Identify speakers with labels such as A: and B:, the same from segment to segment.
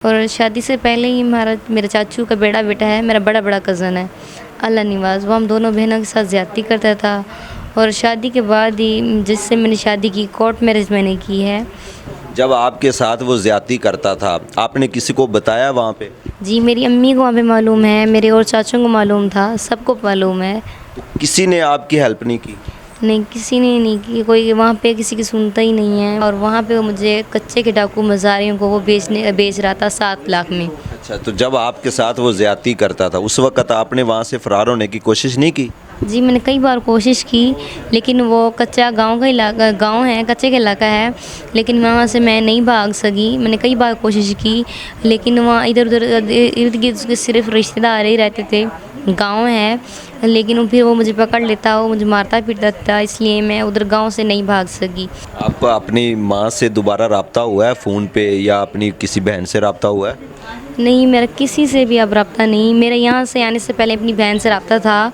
A: اور شادی سے پہلے ہی میرے چاچو کا بیٹا ہے، میرا بڑا کزن ہے اللہ نواز، وہ ہم دونوں بہنوں کے ساتھ زیادتی کرتا تھا۔ اور شادی کے بعد ہی جس سے میں نے شادی کی، کورٹ میرج میں نے کی ہے۔
B: جب آپ کے ساتھ وہ زیادتی کرتا تھا، آپ نے کسی کو بتایا وہاں پہ؟
A: جی میری امی کو وہاں پہ معلوم ہے، میرے اور چاچوں کو معلوم تھا، سب کو معلوم ہے۔
B: کسی نے آپ کی ہیلپ نہیں کی؟
A: نہیں، کسی نے نہیں کی، کوئی وہاں پہ کسی کی سنتا ہی نہیں ہے۔ اور وہاں پہ مجھے کچے کے ڈاکو مزاریوں کو وہ بیچ رہا تھا 7 لاکھ میں۔
B: اچھا، تو جب آپ کے ساتھ وہ زیادتی کرتا تھا اس وقت آپ نے وہاں سے فرار ہونے کی کوشش نہیں کی؟
A: جی میں نے کئی بار کوشش کی، لیکن وہ کچا گاؤں ہے، کچے کا علاقہ ہے، لیکن وہاں سے میں نہیں بھاگ سکی۔ میں نے کئی بار کوشش کی، لیکن وہاں ادھر ارد گرد صرف رشتہ دار ہی رہتے تھے، گاؤں ہے، لیکن پھر وہ مجھے پکڑ لیتا، وہ مجھے مارتا پیٹتا تھا، اس لیے میں ادھر گاؤں سے نہیں بھاگ سکی۔
B: آپ کا اپنی ماں سے دوبارہ رابطہ ہوا ہے فون پہ، یا اپنی کسی بہن سے رابطہ ہوا ہے؟
A: نہیں، میرا کسی سے بھی اب رابطہ نہیں۔ میرا یہاں سے آنے سے پہلے اپنی بہن سے رابطہ تھا۔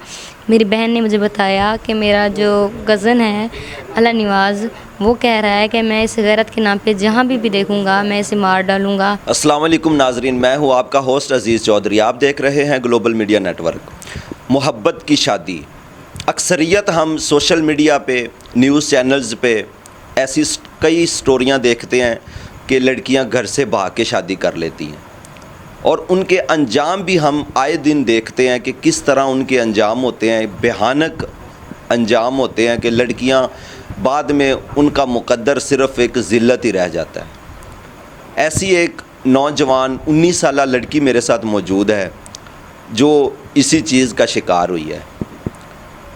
A: میری بہن نے مجھے بتایا کہ میرا جو کزن ہے اللہ نواز، وہ کہہ رہا ہے کہ میں اس غیرت کے نام پہ جہاں بھی دیکھوں گا میں اسے مار ڈالوں گا۔
B: السلام علیکم ناظرین، میں ہوں آپ کا ہوسٹ عزیز چودھری، آپ دیکھ رہے ہیں گلوبل میڈیا نیٹ ورک۔ محبت کی شادی، اکثریت ہم سوشل میڈیا پہ، نیوز چینلز پہ ایسی کئی سٹوریاں دیکھتے ہیں کہ لڑکیاں گھر سے بھاگ کے شادی کر لیتی ہیں، اور ان کے انجام بھی ہم آئے دن دیکھتے ہیں کہ کس طرح ان کے انجام ہوتے ہیں، بھیانک انجام ہوتے ہیں کہ لڑکیاں بعد میں ان کا مقدر صرف ایک ذلت ہی رہ جاتا ہے۔ ایسی ایک نوجوان 19 سالہ لڑکی میرے ساتھ موجود ہے جو اسی چیز کا شکار ہوئی ہے،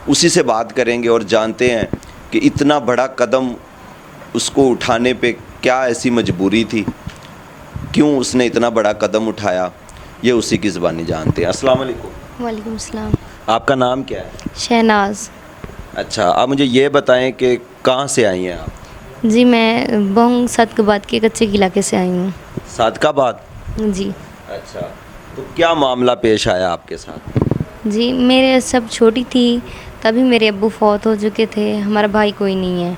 B: اسی سے بات کریں گے اور جانتے ہیں کہ اتنا بڑا قدم اس کو اٹھانے پہ کیا ایسی مجبوری تھی، کیوں اس نے اتنا بڑا قدم اٹھایا، یہ اسی کی زبانی جانتے ہیں۔ السلام علیکم۔
A: وعلیکم السلام۔
B: آپ کا نام کیا ہے؟
A: شہناز۔
B: اچھا، آپ مجھے یہ بتائیں کہ کہاں سے آئی ہیں آپ؟
A: جی میں بہنگ صادقآباد کے کچے کے علاقے سے آئی ہوں۔
B: صادقآباد؟
A: جی۔
B: اچھا، تو کیا معاملہ پیش آیا آپ کے ساتھ؟
A: جی میرے سب چھوٹی تھی تبھی میرے ابو فوت ہو چکے تھے، ہمارا بھائی کوئی نہیں ہے،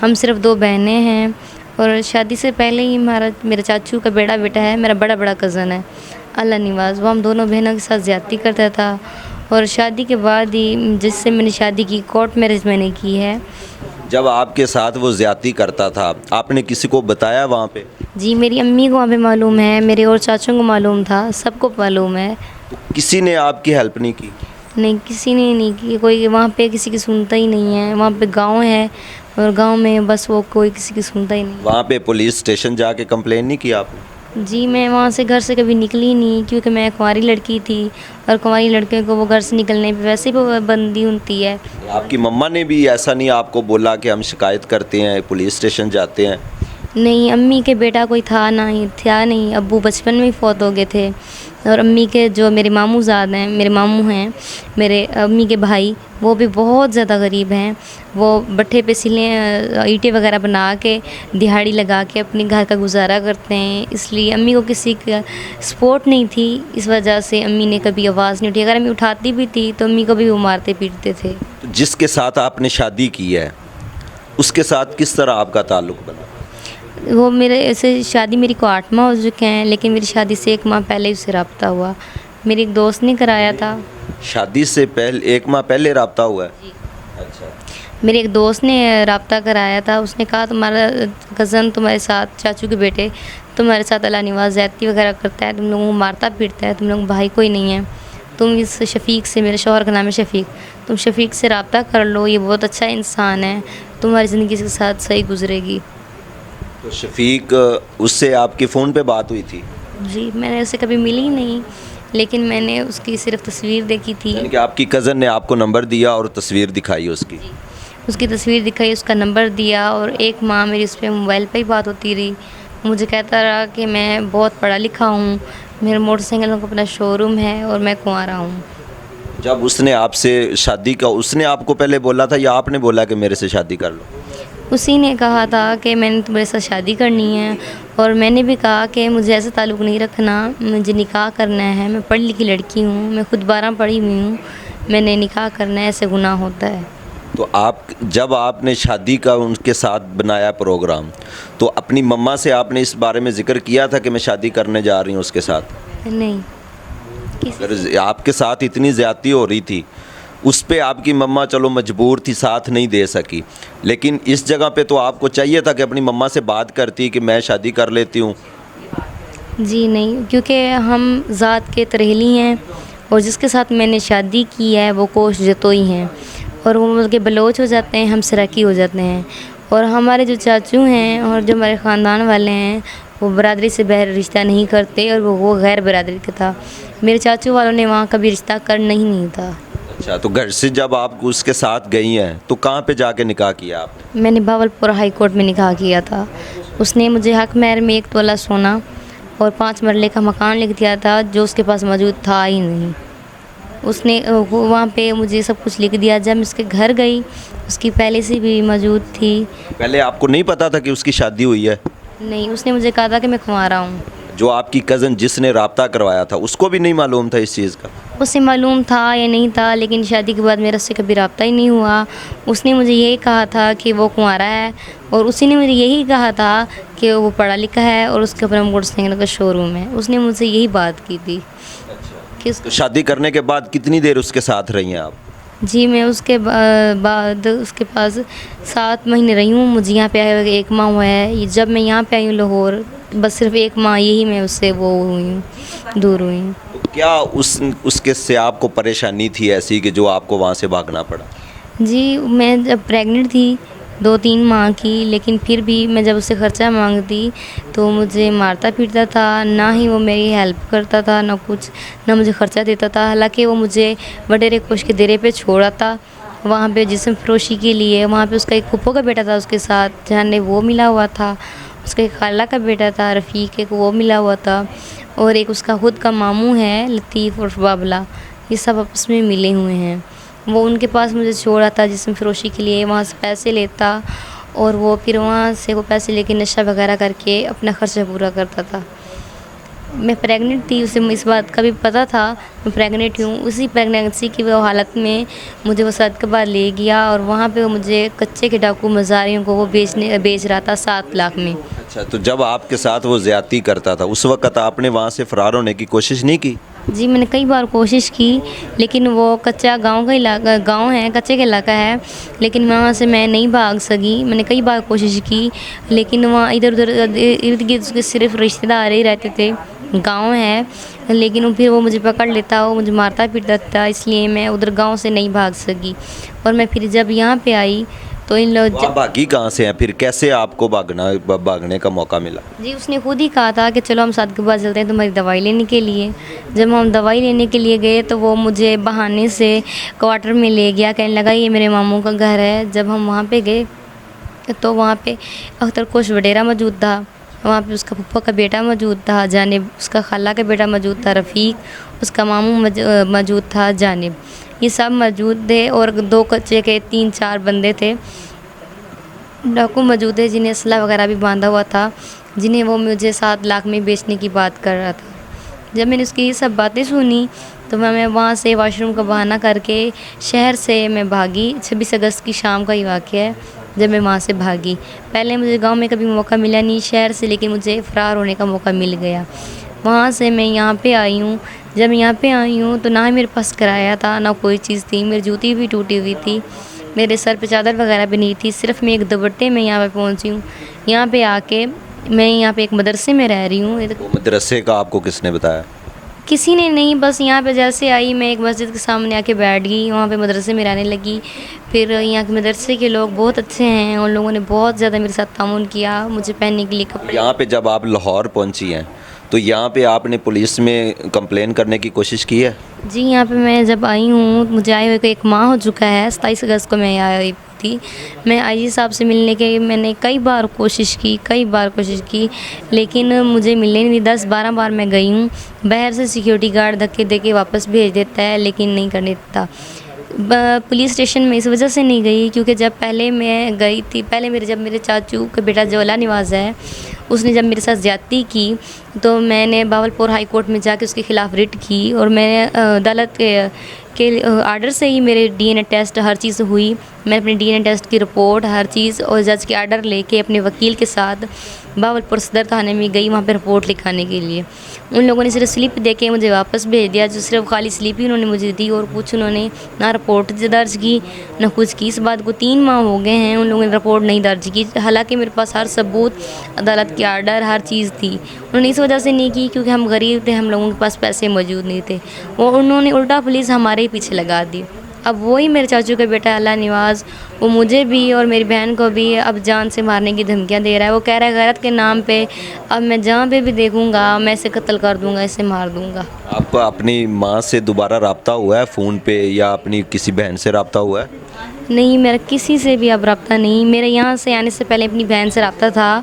A: ہم صرف 2 بہنیں ہیں۔ اور شادی سے پہلے ہی میرے چاچو کا بیٹا ہے، میرا بڑا کزن ہے اللہ نواز، وہ ہم دونوں بہنوں کے ساتھ زیادتی کرتا تھا۔ اور شادی کے بعد ہی جس سے میں نے شادی کی، کورٹ میرج میں نے کی ہے۔
B: جب آپ کے ساتھ وہ زیادتی کرتا تھا آپ نے کسی کو بتایا وہاں پہ؟
A: جی میری امی کو وہاں پہ معلوم ہے، میرے اور چاچوں کو معلوم تھا، سب کو معلوم ہے۔
B: تو کسی نے آپ کی ہیلپ نہیں کی؟
A: نہیں، کسی نے نہیں کی، کوئی وہاں پہ کسی کی سنتا ہی نہیں ہے۔ وہاں پہ گاؤں ہے، اور گاؤں میں بس وہ کوئی کسی کی سنتا ہی نہیں۔
B: وہاں پہ پولیس اسٹیشن جا کے کمپلین نہیں کی آپ نے؟
A: جی میں وہاں سے گھر سے کبھی نکلی نہیں، کیونکہ میں کنواری لڑکی تھی، اور کنواری لڑکیوں کو وہ گھر سے نکلنے پہ ویسے بھی پابندی ہوتی ہے۔
B: آپ کی مما نے بھی ایسا نہیں آپ کو بولا کہ ہم شکایت کرتے ہیں، پولیس اسٹیشن جاتے ہیں؟
A: نہیں، امی کے بیٹا کوئی تھا نہیں، ابو بچپن میں ہی فوت ہو گئے تھے۔ اور امی کے جو میرے ماموں زاد ہیں، میرے ماموں ہیں، میرے امی کے بھائی، وہ بھی بہت زیادہ غریب ہیں، وہ بٹھے پہ سلیں اینٹیں وغیرہ بنا کے دہاڑی لگا کے اپنے گھر کا گزارا کرتے ہیں، اس لیے امی کو کسی کا سپورٹ نہیں تھی، اس وجہ سے امی نے کبھی آواز نہیں اٹھی۔ اگر امی اٹھاتی بھی تھی تو امی کو بھی وہ مارتے پیٹتے تھے۔
B: جس کے ساتھ آپ نے شادی کی ہے اس کے ساتھ کس طرح آپ کا تعلق بنا؟
A: وہ میرے ایسے شادی میری کو 8 ماہ ہو چکے ہیں، لیکن میری شادی سے 1 ماہ پہلے اس سے رابطہ ہوا، میری ایک دوست نے کرایا تھا۔
B: شادی سے پہلے 1 ماہ پہلے رابطہ ہوا ہے؟
A: جی۔
B: اچھا،
A: میرے ایک دوست نے رابطہ کرایا تھا، اس نے کہا تمہارا کزن تمہارے ساتھ، چاچو کے بیٹے تمہارے ساتھ اللہ نواز زیادتی وغیرہ کرتا ہے، تم لوگوں کو مارتا پیٹتا ہے، تم لوگوں بھائی کوئی نہیں ہے، تم اس شفیق سے، میرے شوہر کا نام ہے شفیق، تم شفیق سے رابطہ کر لو، یہ بہت اچھا انسان ہے، تمہاری زندگی کے ساتھ صحیح گزرے گی۔
B: تو شفیق، اس سے آپ کی فون پہ بات ہوئی تھی؟
A: جی میں نے اسے کبھی ملی نہیں، لیکن میں نے اس کی صرف تصویر دیکھی تھی۔
B: یعنی کہ آپ کی کزن نے آپ کو نمبر دیا اور تصویر دکھائی اس کی؟
A: اس کی تصویر دکھائی، اس کا نمبر دیا، اور 1 ماہ میری اس پہ موبائل پہ ہی بات ہوتی رہی۔ مجھے کہتا رہا کہ میں بہت پڑھا لکھا ہوں، میرا موٹر سائیکل کا اپنا شو روم ہے، اور میں کنوارا ہوں۔
B: جب اس نے آپ سے شادی کا، اس نے آپ کو پہلے بولا تھا یا آپ نے بولا کہ میرے سے شادی کر لو؟
A: اسی نے کہا تھا کہ میں نے تمہارے ساتھ شادی کرنی ہے، اور میں نے بھی کہا کہ مجھے ایسا تعلق نہیں رکھنا، مجھے نکاح کرنا ہے، میں پڑھی لکھی لڑکی ہوں، میں خود 12 پڑھی ہوئی ہوں، میں نے نکاح کرنا ہے، ایسے گناہ ہوتا ہے۔
B: تو جب آپ نے شادی کا ان کے ساتھ بنایا پروگرام تو اپنی مما سے آپ نے اس بارے میں ذکر کیا تھا کہ میں شادی کرنے جا رہی ہوں اس کے ساتھ؟
A: نہیں،
B: اگر آپ کے ساتھ اتنی زیادتی ہو رہی تھی اس پہ آپ کی مما چلو مجبور تھی، ساتھ نہیں دے سکی، لیکن اس جگہ پہ تو آپ کو چاہیے تھا کہ اپنی مما سے بات کرتی کہ میں شادی کر لیتی ہوں۔
A: جی نہیں، کیونکہ ہم ذات کے ترہلی ہیں اور جس کے ساتھ میں نے شادی کی ہے وہ کوش جتوئی ہیں اور وہ مل کے بلوچ ہو جاتے ہیں، ہم سرائکی ہو جاتے ہیں، اور ہمارے جو چاچو ہیں اور جو ہمارے خاندان والے ہیں وہ برادری سے بہر رشتہ نہیں کرتے، اور وہ غیر برادری کا تھا۔ میرے چاچو والوں نے وہاں کبھی رشتہ کرنا ہی نہیں تھا۔
B: اچھا، تو گھر سے جب آپ اس کے ساتھ گئی ہیں تو کہاں پہ جا کے نکاح کیا آپ نے؟
A: میں نے بھاولپور ہائی کورٹ میں نکاح کیا تھا۔ اس نے مجھے حق مہر میں 1 تولہ سونا اور 5 مرلے کا مکان لکھ دیا تھا جو اس کے پاس موجود تھا ہی نہیں۔ اس نے وہاں پہ مجھے سب کچھ لکھ دیا۔ جب میں اس کے گھر گئی اس کی پہلے سے بھی موجود تھی۔
B: پہلے آپ کو نہیں پتا تھا کہ اس کی شادی ہوئی ہے؟
A: نہیں، اس نے مجھے کہا تھا کہ میں کنوارا ہوں۔
B: جو آپ کی کزن جس نے رابطہ کروایا تھا اس کو بھی نہیں معلوم تھا اس چیز کا؟
A: اسے معلوم تھا یا نہیں تھا، لیکن شادی کے بعد میرا اس سے کبھی رابطہ ہی نہیں ہوا۔ اس نے مجھے یہی کہا تھا کہ وہ کنوارا ہے، اور اسی نے مجھے یہی کہا تھا کہ وہ پڑھا لکھا ہے اور اس کے اوپر موٹر سائیکل کا شو روم ہے۔ اس نے مجھ سے یہی بات کی تھی کہ
B: تو شادی کرنے کے بعد کتنی دیر اس کے ساتھ رہی ہیں آپ؟
A: جی میں اس کے بعد اس کے پاس 7 مہینے رہی ہوں۔ مجھے یہاں پہ آئے ہوئے 1 ماہ ہوا ہے۔ جب میں یہاں پہ آئی ہوں لاہور، بس صرف 1 ماہ یہی میں اس سے وہ ہوئی ہوں، دور ہوئی ہوں۔
B: تو کیا اس کے سے آپ کو پریشانی تھی ایسی کہ جو آپ کو وہاں سے بھاگنا پڑا؟
A: جی میں جب پریگننٹ تھی 2-3 ماہ کی، لیکن پھر بھی میں جب اس سے خرچہ مانگتی تو مجھے مارتا پیٹتا تھا، نہ ہی وہ میری ہیلپ کرتا تھا، نہ کچھ، نہ مجھے خرچہ دیتا تھا۔ حالانکہ وہ مجھے وڈیرے کوش کے دیرے پہ چھوڑا تھا، وہاں پہ جسم فروشی کے لیے۔ وہاں پہ اس کا ایک پھپھو کا بیٹا تھا اس کے ساتھ، جہاں وہ ملا ہوا تھا، اس کا ایک خالہ کا بیٹا تھا رفیق، ایک وہ ملا ہوا تھا، اور ایک اس کا خود کا ماموں ہے لطیف اور بابلا، یہ سب آپس میں ملے ہوئے ہیں۔ وہ ان کے پاس مجھے چھوڑا تھا جسم فروشی کے لیے، وہاں سے پیسے لیتا اور وہ پھر وہاں سے وہ پیسے لے کے نشہ وغیرہ کر کے اپنا خرچہ پورا کرتا تھا۔ میں پریگننٹ تھی، اسے اس بات کا بھی پتہ تھا میں پریگننٹ ہوں۔ اسی پریگننسی کی وہ حالت میں مجھے وہ صدقہ بعد لے گیا، اور وہاں پہ وہ مجھے کچے کے ڈاکو مزاریوں کو وہ بیچ رہا تھا 7 لاکھ میں۔
B: اچھا، تو جب آپ کے ساتھ وہ زیادتی کرتا تھا اس وقت آپ نے وہاں سے فرار ہونے کی کوشش نہیں کی؟
A: جی میں نے کئی بار کوشش کی، لیکن وہ کچا گاؤں کا علاقہ، گاؤں ہے، کچے کا علاقہ ہے، لیکن وہاں سے میں نہیں بھاگ سکی۔ میں نے کئی بار کوشش کی، لیکن وہاں ادھر ادھر ارد گرد اس کے صرف رشتہ دار ہی رہتے تھے، گاؤں ہے، لیکن پھر وہ مجھے پکڑ لیتا، وہ مجھے مارتا پیٹتا تھا، اس لیے میں ادھر گاؤں سے نہیں بھاگ سکی۔ اور میں پھر جب یہاں پہ آئی تو ان لوگ
B: آپ بھاگی کہاں سے ہیں پھر؟ کیسے آپ کو بھاگنے کا موقع ملا؟
A: جی اس نے خود ہی کہا تھا کہ چلو ہم ساتھ کے بعد چلتے ہیں تمہاری دوائی لینے کے لیے۔ جب ہم دوائی لینے کے لیے گئے تو وہ مجھے بہانے سے کوارٹر میں لے گیا، کہنے لگا یہ میرے ماموں کا گھر ہے۔ جب ہم وہاں پہ گئے تو وہاں پہ اختر کوش وڈیرا موجود تھا، وہاں پہ اس کا پھپھو کا بیٹا موجود تھا جانب، اس کا خالہ کا بیٹا موجود تھا رفیق، اس کا ماموں موجود تھا جانب، یہ سب موجود تھے، اور 2 کچے کے 3-4 بندے تھے، ڈاکو موجود تھے جنہیں اسلحہ وغیرہ بھی باندھا ہوا تھا، جنہیں وہ مجھے 7 لاکھ میں بیچنے کی بات کر رہا تھا۔ جب میں نے اس کی یہ سب باتیں سنی تو میں وہاں سے واش روم کا بہانہ کر کے شہر سے میں بھاگی۔ 26 اگست کی شام کا یہ واقعہ ہے جب میں وہاں سے بھاگی۔ پہلے مجھے گاؤں میں کبھی موقع ملا نہیں شہر سے، لیکن مجھے فرار ہونے کا موقع مل گیا۔ وہاں سے میں یہاں پہ آئی ہوں۔ جب میں یہاں پہ آئی ہوں تو نہ ہی میرے پاس کرایہ تھا، نہ کوئی چیز تھی، میری جوتی بھی ٹوٹی ہوئی تھی، میرے سر پہ چادر وغیرہ بھی نہیں تھی، صرف میں ایک دوپٹے میں یہاں پہ پہنچی ہوں۔ یہاں پہ آ کے میں یہاں پہ ایک مدرسے میں رہ رہی ہوں۔
B: وہ مدرسے کا آپ کو کس نے بتایا؟
A: کسی نے نہیں، بس یہاں پہ جیسے آئی میں ایک مسجد کے سامنے آ کے بیٹھ گئی، وہاں پہ مدرسے میں رہنے لگی۔ پھر یہاں کے مدرسے کے لوگ بہت اچھے ہیں، ان لوگوں نے بہت زیادہ میرے ساتھ تعاون کیا، مجھے پہننے کے لیے کپڑے۔
B: یہاں پہ جب آپ لاہور پہنچی ہیں تو یہاں پہ آپ نے پولیس میں کمپلین کرنے کی کوشش کی ہے؟
A: جی یہاں پہ میں جب آئی ہوں، مجھے آئے ہوئے 1 ماہ ہو چکا ہے، 27 اگست کو میں آئی تھی۔ میں آئی جی صاحب سے ملنے کے میں نے کئی بار کوشش کی، لیکن مجھے ملنے نہیں۔ 10-12 بار میں گئی ہوں، باہر سے سیکیورٹی گارڈ دھکے دے کے واپس بھیج دیتا ہے، لیکن نہیں کرنے دیتا۔ پولیس اسٹیشن میں اس وجہ سے نہیں گئی کیونکہ جب پہلے میں گئی تھی، جب میرے چاچو کا بیٹا جو اللہ نواز ہے، اس نے جب میرے ساتھ زیادتی کی تو میں نے باولپور ہائی کورٹ میں جا کے اس کے خلاف رٹ کی، اور میں نے عدالت کے آرڈر سے ہی میرے ڈی این اے ٹیسٹ ہر چیز ہوئی. میں اپنے ڈی این اے ٹیسٹ کی رپورٹ ہر چیز اور جج کے آرڈر لے کے اپنے وکیل کے ساتھ باولپور صدر تھانے میں گئی وہاں پہ رپورٹ لکھانے کے لیے. ان لوگوں نے صرف سلپ دے کے مجھے واپس بھیج دیا، جو صرف خالی سلپ ہی انہوں نے مجھے دی، اور کچھ انہوں نے نہ رپورٹ درج کی نہ کچھ کی. اس بات کو 3 ماہ ہو گئے ہیں، ان لوگوں نے رپورٹ نہیں درج کی، حالانکہ میرے پاس ہر ثبوت، عدالت کے آرڈر، ہر چیز تھی. انہوں نے اس وجہ سے نہیں کی کیونکہ ہم غریب تھے، ہم لوگوں کے پاس پیسے موجود نہیں تھے. انہوں نے الٹا پولیس ہمارے ہی پیچھے لگا دی. اب وہی میرے چاچو کا بیٹا اللہ نواز، وہ مجھے بھی اور میری بہن کو بھی اب جان سے مارنے کی دھمکیاں دے رہا ہے. وہ کہہ رہا ہے غیرت کے نام پہ اب میں جہاں پہ بھی دیکھوں گا میں اسے قتل کر دوں گا، اسے مار دوں گا.
B: آپ کا اپنی ماں سے دوبارہ رابطہ ہوا ہے فون پہ یا اپنی کسی بہن سے رابطہ ہوا ہے؟
A: نہیں، میرا کسی سے بھی اب رابطہ نہیں. میرے یہاں سے آنے سے پہلے اپنی بہن سے رابطہ تھا.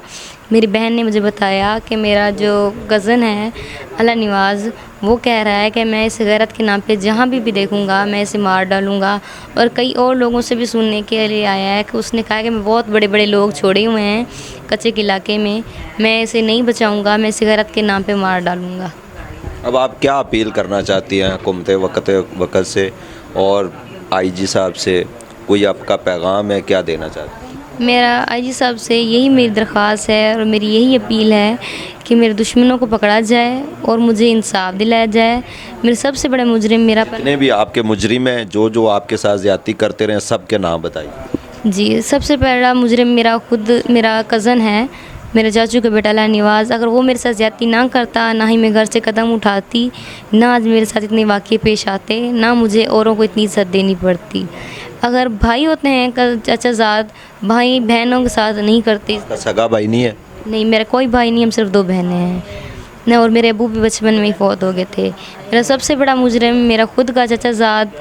A: میری بہن نے مجھے بتایا کہ میرا جو کزن ہے اللہ نواز، وہ کہہ رہا ہے کہ میں اس غیرت کے نام پہ جہاں بھی دیکھوں گا میں اسے مار ڈالوں گا. اور کئی اور لوگوں سے بھی سننے کے لیے آیا ہے کہ اس نے کہا کہ میں بہت بڑے بڑے لوگ چھوڑے ہوئے ہیں کچے کے علاقے میں اسے نہیں بچاؤں گا، میں اسے غیرت کے نام پہ مار ڈالوں گا.
B: اب آپ کیا اپیل کرنا چاہتی ہیں حکومت وقت سے اور آئی جی صاحب سے؟ کوئی آپ کا پیغام ہے، کیا دینا چاہتی ہیں؟
A: میرا آئی جی صاحب سے یہی میری درخواست ہے اور میری یہی اپیل ہے کہ میرے دشمنوں کو پکڑا جائے اور مجھے انصاف دلایا جائے. میرے سب سے بڑا مجرم میرا
B: جتنے بھی آپ کے مجرم ہیں جو آپ کے ساتھ زیادتی کرتے رہے، سب کے نام بتائیے.
A: جی، سب سے پہلا مجرم میرا کزن ہے، میرے چاچو کا بیٹا اللہ نواز. اگر وہ میرے ساتھ زیادتی نہ کرتا، نہ ہی میں گھر سے قدم اٹھاتی، نہ آج میرے ساتھ اتنے واقعے پیش آتے، نہ مجھے اوروں کو اتنی عزت دینی پڑتی. اگر بھائی ہوتے ہیں چچا زاد، بھائی بہنوں کے ساتھ نہیں کرتے.
B: سگا بھائی نہیں ہے؟
A: نہیں، میرا کوئی بھائی نہیں، ہم صرف 2 بہنیں ہیں نہ. اور میرے ابو بھی بچپن میں ہی فوت ہو گئے تھے. میرا سب سے بڑا مجرم میرا خود کا چچا زاد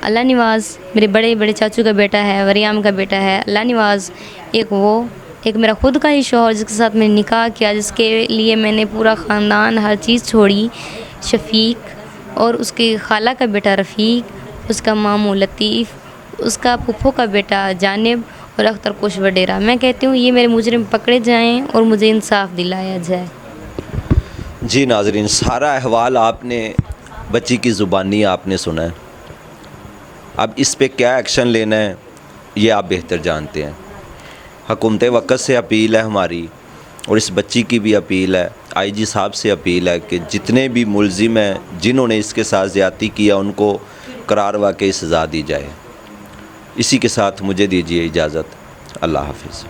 A: اللہ نواز، میرے بڑے چاچو کا بیٹا ہے، وریام کا بیٹا ہے اللہ نواز. ایک میرا خود کا ہی شوہر جس کے ساتھ میں نے نکاح کیا، جس کے لیے میں نے پورا خاندان ہر چیز چھوڑی، شفیق. اور اس کی خالہ کا بیٹا رفیق، اس کا ماموں لطیف، اس کا پھپھو کا بیٹا جانب اور اختر کوش وڈیرا. میں کہتی ہوں یہ میرے مجرم پکڑے جائیں اور مجھے انصاف دلایا جائے.
B: جی ناظرین، سارا احوال آپ نے بچی کی زبانی آپ نے سنا ہے. اب اس پہ کیا ایکشن لینا ہے یہ آپ بہتر جانتے ہیں. حکومت وقت سے اپیل ہے ہماری، اور اس بچی کی بھی اپیل ہے، آئی جی صاحب سے اپیل ہے کہ جتنے بھی ملزم ہیں جنہوں نے اس کے ساتھ زیادتی کیا ان کو قرار واقعی سزا دی جائے. اسی کے ساتھ مجھے دیجیے اجازت. اللہ حافظ.